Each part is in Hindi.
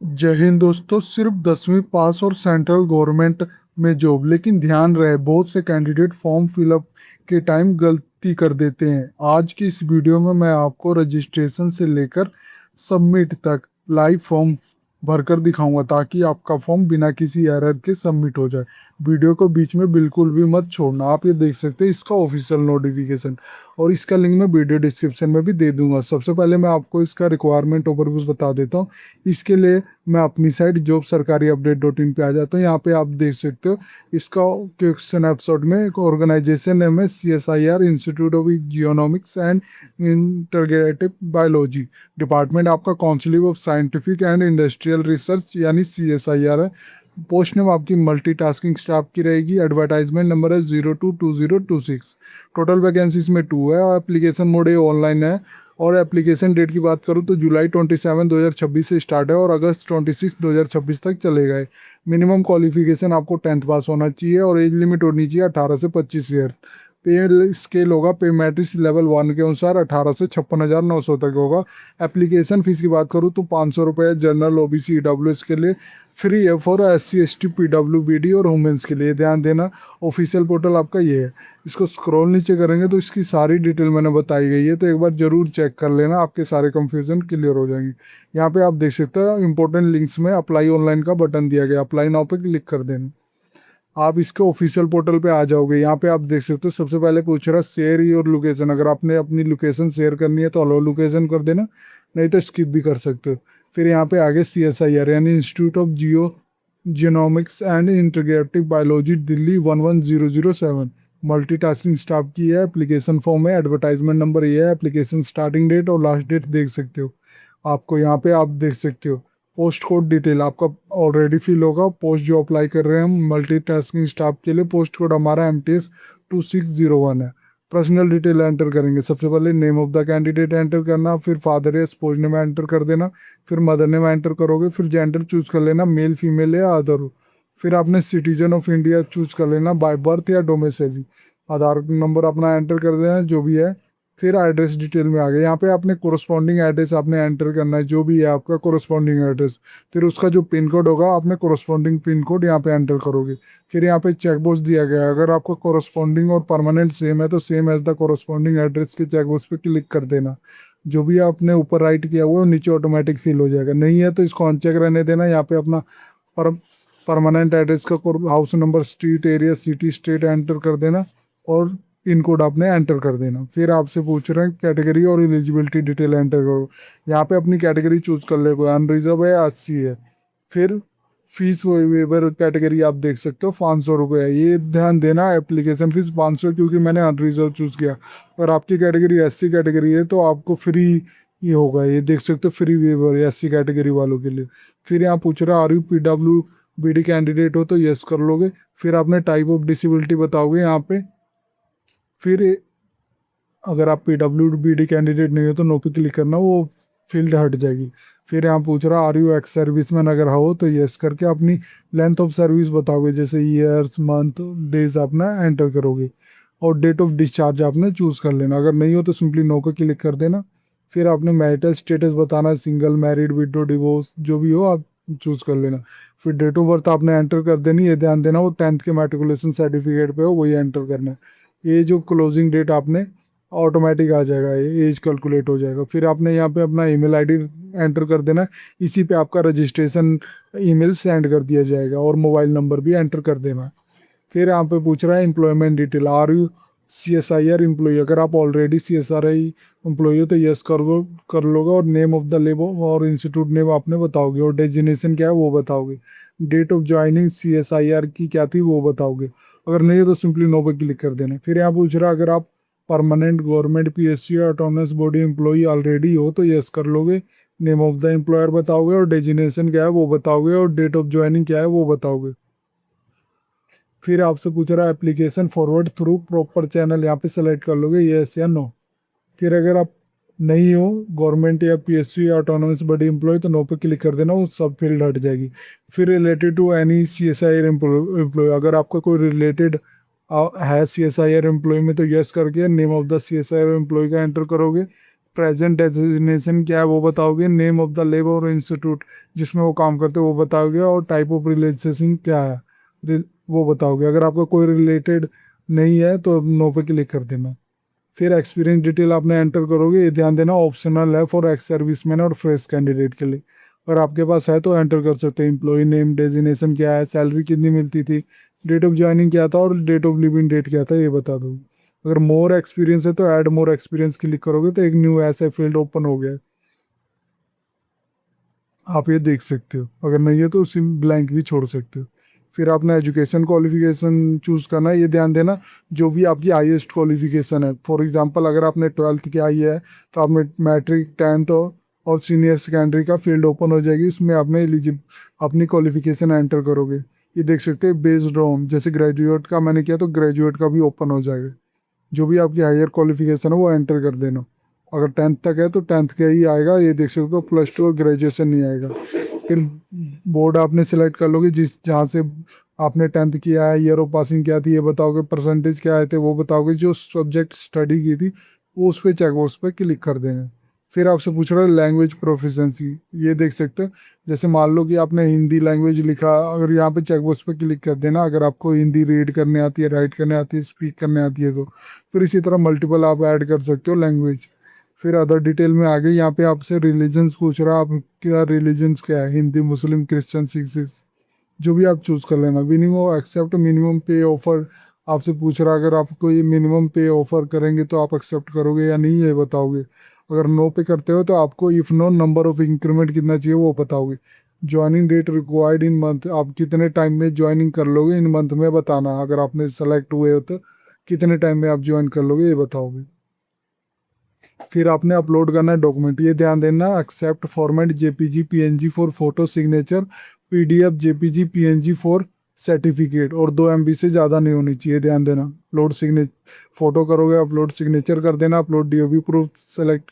जय हिंद दोस्तों। सिर्फ 10वीं पास और सेंट्रल गवर्नमेंट में जॉब, लेकिन ध्यान रहे बहुत से कैंडिडेट फॉर्म फिलअप के टाइम गलती कर देते हैं। आज की इस वीडियो में मैं आपको रजिस्ट्रेशन से लेकर सबमिट तक लाइव फॉर्म भरकर दिखाऊंगा ताकि आपका फॉर्म बिना किसी एरर के सबमिट हो जाए। वीडियो को बीच में बिल्कुल भी मत छोड़ना। आप ये देख सकते हैं इसका ऑफिशियल नोटिफिकेशन, और इसका लिंक मैं वीडियो डिस्क्रिप्शन में भी दे दूंगा। सबसे पहले मैं आपको इसका रिक्वायरमेंट ओवरव्यू बता देता हूँ। इसके लिए मैं अपनी साइट जॉब सरकारी अपडेट डॉट इन पे आ जाता हूँ। यहाँ पे आप देख सकते हो इसका क्वेश्चन एपिसोड में एक ऑर्गेनाइजेशन नेम है CSIR, Institute of Genomics and Integrative Biology. Department आपका Council of Scientific and Industrial Research यानी CSIR है। पोस्ट नेम आपकी मल्टीटास्किंग स्टाफ की रहेगी। एडवर्टाइजमेंट नंबर है 022026। टोटल वैकेंसीज में 2 है और एप्लीकेशन मोड ये ऑनलाइन है। और एप्लीकेशन डेट की बात करूँ तो जुलाई 27 2026 से स्टार्ट है और अगस्त 26 2026 तक चलेगा। मिनिमम क्वालिफिकेशन आपको 10th पास होना चाहिए और एज लिमिट होनी चाहिए 18 से 25 ईयर। पे स्केल होगा पे मैट्रिक्स लेवल 1 के अनुसार 18 से 56,900 तक होगा। एप्लीकेशन फीस की बात करूँ तो 500 रुपये जनरल OBC EWS के लिए, फ्री है फॉर SC ST PWBD और वुमेंस के लिए। ध्यान देना ऑफिशियल पोर्टल आपका ये है। इसको स्क्रॉल नीचे करेंगे तो इसकी सारी डिटेल मैंने बताई गई है, तो एक बार जरूर चेक कर लेना, आपके सारे कंफ्यूजन क्लियर हो जाएंगे। यहाँ पे आप देख सकते हो इंपॉर्टेंट लिंक्स में अप्लाई ऑनलाइन का बटन दिया गया, अप्लाई नाउ पे क्लिक कर देना। आप इसके ऑफिशियल पोर्टल पे आ जाओगे। यहाँ पे आप देख सकते हो सबसे पहले पूछ रहा है शेयर योर लोकेशन। अगर आपने अपनी लोकेशन शेयर करनी है तो अलो लोकेशन कर देना, नहीं तो स्किप भी कर सकते हो। फिर यहाँ पे आगे CSIR यानी Institute of Genomics and Integrative Biology, Delhi 11007। Multitasking staff की है। एप्लीकेशन फॉर्म है। एडवर्टाइजमेंट नंबर ये है। एप्लीकेशन स्टार्टिंग डेट और लास्ट डेट देख सकते हो। आपको यहाँ पे आप देख सकते हो पोस्ट कोड डिटेल आपका ऑलरेडी फिल होगा। पोस्ट जो अप्लाई कर रहे हैं हम मल्टीटास्किंग स्टाफ के लिए, पोस्ट कोड हमारा MTS 2601 है। पर्सनल डिटेल एंटर करेंगे। सबसे पहले name of the candidate enter करना, फिर फादर या स्पोज नेम एंटर कर देना, फिर मदर नेम एंटर करोगे, फिर जेंडर चूज कर लेना मेल फीमेल या अदर। फिर आपने सिटीजन ऑफ इंडिया चूज कर लेना बाय बर्थ या डोमिसाइल। आधार नंबर अपना एंटर कर देना जो भी है। फिर एड्रेस डिटेल में आ गए। यहाँ पे आपने कोरस्पॉन्डिंग एड्रेस आपने एंटर करना है, जो भी है आपका कोरस्पॉन्डिंग एड्रेस। फिर उसका जो पिन कोड होगा आपने कोरस्पॉन्डिंग पिन कोड यहाँ पे एंटर करोगे। फिर यहाँ पे चेक बॉक्स दिया गया है, अगर आपका कोरस्पॉन्डिंग और परमानेंट सेम है तो same as the corresponding address के चेक बॉक्स पे क्लिक कर देना। जो भी आपने ऊपर राइट किया हुआ है वो नीचे ऑटोमेटिक फिल हो जाएगा। नहीं है तो इसको अनचेक रहने देना। यहाँ पे अपना पर परमानेंट एड्रेस का house number, street, area, city, state enter कर देना और पिन कोड आपने एंटर कर देना। फिर आपसे पूछ रहे हैं कैटेगरी और एलिजिबिलिटी डिटेल एंटर करो। यहाँ पे अपनी कैटेगरी चूज कर ले, कोई अनरिजर्व है या 80 है। फिर फीस वेवर कैटेगरी आप देख सकते हो 500 रुपये है। ये ध्यान देना एप्लीकेशन फीस 500, क्योंकि मैंने अनरिजर्व चूज़ किया। अगर आपकी कैटेगरी SC कैटेगरी है तो आपको फ्री ये होगा। ये देख सकते हो फ्री वेवर SC कैटेगरी वालों के लिए। फिर यहाँ पूछ रहा आर यू PWBD कैंडिडेट हो तो यस कर लोगे। फिर आपने टाइप ऑफ डिसेबिलिटी बताओगे यहाँ पे। फिर अगर आप PWBD कैंडिडेट नहीं हो तो नो पे क्लिक करना, वो फील्ड हट जाएगी। फिर यहाँ पूछ रहा आर यू एक्स सर्विसमैन, अगर हो तो यस करके अपनी लेंथ ऑफ सर्विस बताओगे, जैसे ईयर्स, मंथ, डेज अपना एंटर करोगे। और डेट ऑफ डिस्चार्ज आपने चूज़ कर लेना। अगर नहीं हो तो सिंपली नो को क्लिक कर देना। फिर आपने मैरिटल स्टेटस बताना है, सिंगल, मैरिड, विडो, डिवोर्स, जो भी हो आप चूज़ कर लेना। फिर डेट ऑफ बर्थ आपने एंटर कर देनी है। ध्यान देना वो 10th के मैट्रिकुलेशन सर्टिफिकेट पे हो, वही एंटर करना है। ये जो क्लोजिंग डेट आपने ऑटोमेटिक आ जाएगा, ये एज कैलकुलेट हो जाएगा। फिर आपने यहाँ पे अपना ईमेल आईडी एंटर कर देना। इसी पे आपका रजिस्ट्रेशन ईमेल सेंड कर दिया जाएगा और मोबाइल नंबर भी एंटर कर देना। फिर यहाँ पे पूछ रहा है employment detail, are you CSIR employee. अगर आप ऑलरेडी CSIR एम्प्लॉई हो तो यस कर लोगे और नेम ऑफ द लेबर और इंस्टीट्यूट नेम आपने बताओगे और डेजिग्नेशन क्या है वो बताओगे। डेट ऑफ ज्वाइनिंग CSIR की क्या थी वो बताओगे। अगर नहीं है तो सिंपली नो पे क्लिक कर देना। फिर यहाँ पूछ रहा है अगर आप परमानेंट गवर्नमेंट PSU या ऑटोनमस बॉडी एम्प्लॉई ऑलरेडी हो तो यस कर लोगे। नेम ऑफ द एम्प्लॉयर बताओगे और डेजिग्नेशन क्या है वो बताओगे और डेट ऑफ ज्वाइनिंग क्या है वो बताओगे। फिर आपसे पूछ रहा है application forward through proper channel, यहाँ पे सेलेक्ट कर लोगे यस या नो। फिर अगर आप नहीं हो गवर्नमेंट या PSU या ऑटोनमस बॉडी एम्प्लॉय तो नो पे क्लिक कर देना, वो सब फील्ड हट जाएगी। फिर related to any CSIR employ, अगर आपका कोई रिलेटेड है CSIR एम्प्लॉय में तो यस करके name of the CSIR employ का एंटर करोगे। प्रेजेंट डेजिग्नेशन क्या है वो बताओगे, नेम ऑफ द लेबर और इंस्टीट्यूट जिसमें वो काम करते हो वो बताओगे, और टाइप ऑफ रिलेशनशिप क्या है वो बताओगे। अगर आपका कोई रिलेटेड नहीं है तो नो पे क्लिक कर देना। फिर एक्सपीरियंस डिटेल आपने एंटर करोगे, ये ध्यान देना ऑप्शनल है फॉर एक्स सर्विसमैन और फ्रेश कैंडिडेट के लिए। अगर आपके पास है तो एंटर कर सकते हैं। एम्प्लॉय नेम, डेजिग्नेशन क्या है, सैलरी कितनी मिलती थी, डेट ऑफ ज्वाइनिंग क्या था और डेट ऑफ लिविंग डेट क्या था ये बता दो। अगर मोर एक्सपीरियंस है तो ऐड मोर एक्सपीरियंस क्लिक करोगे तो एक न्यू ऐसा फील्ड ओपन हो गया है, आप ये देख सकते हो। अगर नहीं है तो उसी ब्लैंक भी छोड़ सकते हो। फिर आपने एजुकेशन क्वालिफिकेशन चूज करना है, ये ध्यान देना जो भी आपकी हाईएस्ट क्वालिफिकेशन है। फॉर एग्जांपल अगर आपने 12th की आई है तो आपने मैट्रिक, 10th और सीनियर सेकेंडरी का फील्ड ओपन हो जाएगी, उसमें आपने एलिजिब अपनी क्वालिफिकेशन एंटर करोगे। ये देख सकते हैं बेस्ड ऑन, जैसे ग्रेजुएट का मैंने किया तो ग्रेजुएट का भी ओपन हो जाएगा। जो भी आपकी हायर क्वालिफिकेशन है वो एंटर कर देना। अगर 10th तक है तो 10th का ही आएगा, ये देख सकते हो +2 और ग्रेजुएशन नहीं आएगा। फिर बोर्ड आपने सेलेक्ट कर लोगे जिस जहाँ से आपने 10th किया है, ईयर ऑफ पासिंग क्या थी ये बताओगे, परसेंटेज क्या आए थे वो बताओगे, जो सब्जेक्ट स्टडी की थी वो उस पर चेक बॉक्स पे क्लिक कर देंगे। फिर आपसे पूछ रहा है लैंग्वेज प्रोफिशेंसी, ये देख सकते हो। जैसे मान लो कि आपने हिंदी लैंग्वेज लिखा, अगर यहाँ पे चेक बॉक्स पे क्लिक कर देना अगर आपको हिंदी रीड करने आती है, राइट करने आती है, स्पीक करने आती है तो। फिर इसी तरह मल्टीपल आप ऐड कर सकते हो लैंग्वेज। फिर अदर डिटेल में आगे यहाँ पे आपसे रिलीजन्स पूछ रहा है, आप क्या रिलीजन्स क्या है, हिंदी, मुस्लिम, क्रिश्चियन, सिख, जो भी आप चूज़ कर लेना। मिनिमम एक्सेप्ट मिनिमम पे ऑफर आपसे पूछ रहा है, अगर आपको ये मिनिमम पे ऑफर करेंगे तो आप एक्सेप्ट करोगे या नहीं ये बताओगे। अगर नो पे करते हो तो आपको if no number of increment कितना चाहिए वो बताओगे। Joining date required in month, आप कितने टाइम में ज्वाइनिंग कर लोगे इन मंथ में बताना। अगर आपने सेलेक्ट हुए हो तो कितने टाइम में आप ज्वाइन कर लोगे ये बताओगे। फिर आपने अपलोड करना है डॉक्यूमेंट, ये ध्यान देना accept format JPG PNG for photo signature, PDF JPG PNG for certificate, और 2 MB से ज़्यादा नहीं होनी चाहिए, ध्यान देना। अपलोड सिग्ने फोटो करोगे अपलोड सिग्नेचर कर देना, अपलोड डीओबी प्रूफ सेलेक्ट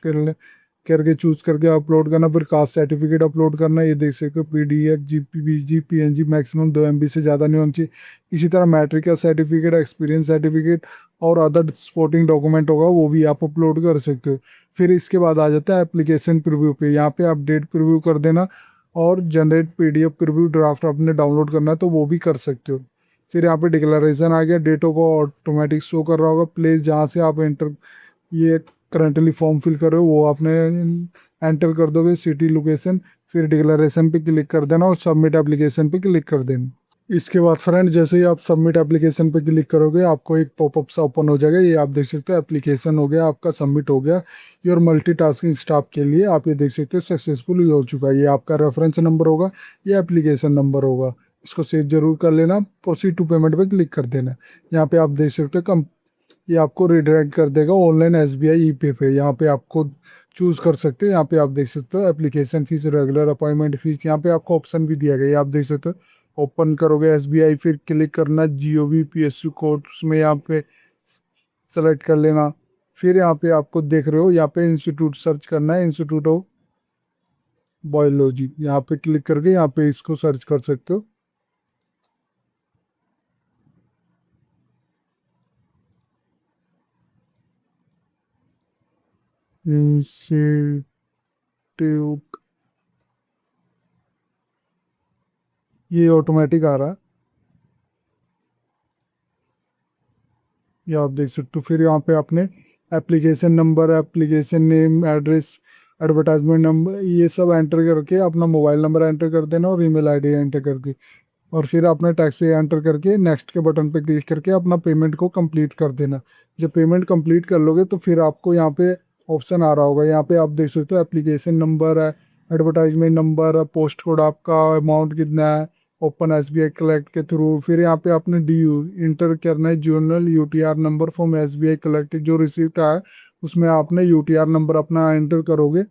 करके चूज करके अपलोड करना। फिर कास्ट सर्टिफिकेट अपलोड करना, ये देख सकते हो PDF GPG PNG maximum 2 MB से ज़्यादा नहीं होनी चाहिए। इसी तरह मैट्रिक का सर्टिफिकेट, एक्सपीरियंस सर्टिफिकेट और अदर सपोर्टिंग डॉक्यूमेंट होगा वो भी आप अपलोड कर सकते हो। फिर इसके बाद आ जाता है एप्लीकेशन प्रीव्यू पे, यहाँ पे आप डेट प्रीव्यू कर देना और जनरेट पीडीएफ प्रीव्यू ड्राफ्ट आपने डाउनलोड करना है तो वो भी कर सकते हो। फिर यहाँ पे डिक्लेरेशन आ गया, डेट ऑफ ऑटोमेटिक शो कर रहा होगा, प्लेस जहाँ से आप एंटर ये करंटली फॉर्म फिल कर रहे हो वो आपने एंटर कर दोगे, सिटी, लोकेशन। फिर डिक्लेरेशन पे क्लिक कर देना और सबमिट एप्लीकेशन पे क्लिक कर देना। इसके बाद फ्रेंड जैसे ही आप सबमिट एप्लीकेशन पे क्लिक करोगे आपको एक पॉपअप सा ओपन हो जाएगा, ये आप देख सकते हो एप्लीकेशन हो गया आपका, सबमिट हो गया। योर मल्टीटास्किंग स्टाफ के लिए आप ये देख सकते हो सक्सेसफुल हो चुका है। ये आपका रेफरेंस नंबर होगा, ये एप्लीकेशन नंबर होगा, इसको सेव जरूर कर लेना। प्रोसीड टू पेमेंट पे क्लिक कर देना। यहाँ पे आप देख सकते हो कम ये आपको रिडायरेक्ट कर देगा ऑनलाइन एसबीआई ई पे। यहाँ पे आपको चूज कर सकते हैं। यहाँ पे आप देख सकते हो application fees, regular appointment fees, यहाँ पे आपको ऑप्शन भी दिया गया है, आप देख सकते हो। ओपन करोगे एसबीआई, फिर क्लिक करना जीओवी पीएसयू कोड, उसमें यहाँ पे सेलेक्ट कर लेना। फिर यहाँ पे आपको देख रहे हो यहाँ पे इंस्टीट्यूट सर्च करना है, इंस्टीट्यूट ऑफ बायोलॉजी, यहाँ पे क्लिक करके यहाँ पे इसको सर्च कर सकते हो। इंस्टीट्यूट, ये ऑटोमेटिक आ रहा है, ये आप देख सकते हो। फिर यहाँ पे आपने application number, application name, address, advertisement number, ये सब एंटर करके अपना मोबाइल नंबर एंटर कर देना और ईमेल आईडी एंटर करके, और फिर अपना टैक्स एंटर करके नेक्स्ट के बटन पे क्लिक करके अपना पेमेंट को कंप्लीट कर देना। जब पेमेंट कंप्लीट कर लोगे तो फिर आपको यहाँ पे ऑप्शन आ रहा होगा, यहाँ पे आप देख सकते हो एप्लीकेशन नंबर है, एडवर्टाइजमेंट नंबर है, पोस्ट कोड आपका, अमाउंट कितना है, ओपन एसबीआई कलेक्ट के थ्रू। फिर यहाँ पे आपने डी यू इंटर करना है, journal UTR number from SBI collect, जो रिसिप्ट आया उसमें आपने यूटीआर नंबर अपना एंटर करोगे,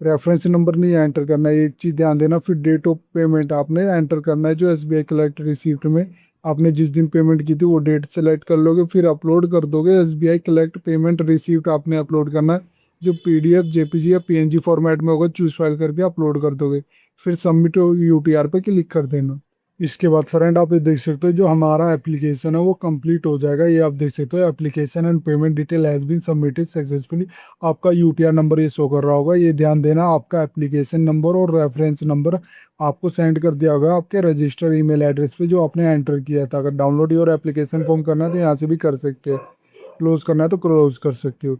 रेफरेंस नंबर नहीं एंटर करना है, एक चीज़ ध्यान देना। फिर डेट ऑफ पेमेंट आपने एंटर करना है, जो एसबीआई कलेक्ट रिसीप्ट में आपने जिस दिन पेमेंट की थी वो डेट सेलेक्ट कर लोगे, फिर अपलोड कर दोगे। एसबीआई कलेक्ट पेमेंट रिसीप्ट आपने अपलोड करना है, जो पीडीएफ जेपीजी या पीएनजी फॉर्मेट में होगा, चूज फाइल करके अपलोड कर दोगे। फिर सबमिट यूटीआर पे क्लिक कर देना। इसके बाद फ्रेंड आप ये देख सकते हो जो हमारा एप्लीकेशन है वो कंप्लीट हो जाएगा। ये आप देख सकते हो application and payment detail has been submitted successfully. आपका यूटीआर नंबर ये शो कर रहा होगा। ये ध्यान देना, आपका एप्लीकेशन नंबर और रेफरेंस नंबर आपको सेंड कर दिया होगा आपके रजिस्टर ईमेल एड्रेस पे जो आपने एंटर किया था। अगर डाउनलोड योर एप्लीकेशन फॉर्म करना है तो यहाँ से भी कर सकते हो, क्लोज करना है तो क्लोज कर सकते हो।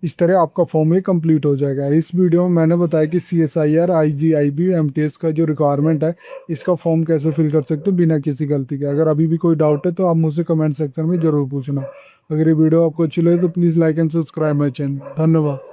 इस तरह आपका फॉर्म ये कंप्लीट हो जाएगा। इस वीडियो में मैंने बताया कि CSIR IGIB MTS का जो रिक्वायरमेंट है इसका फॉर्म कैसे फिल कर सकते हो बिना किसी गलती के। अगर अभी भी कोई डाउट है तो आप मुझसे कमेंट सेक्शन में ज़रूर पूछना। अगर ये वीडियो आपको अच्छी लगे तो please like and subscribe my channel. धन्यवाद।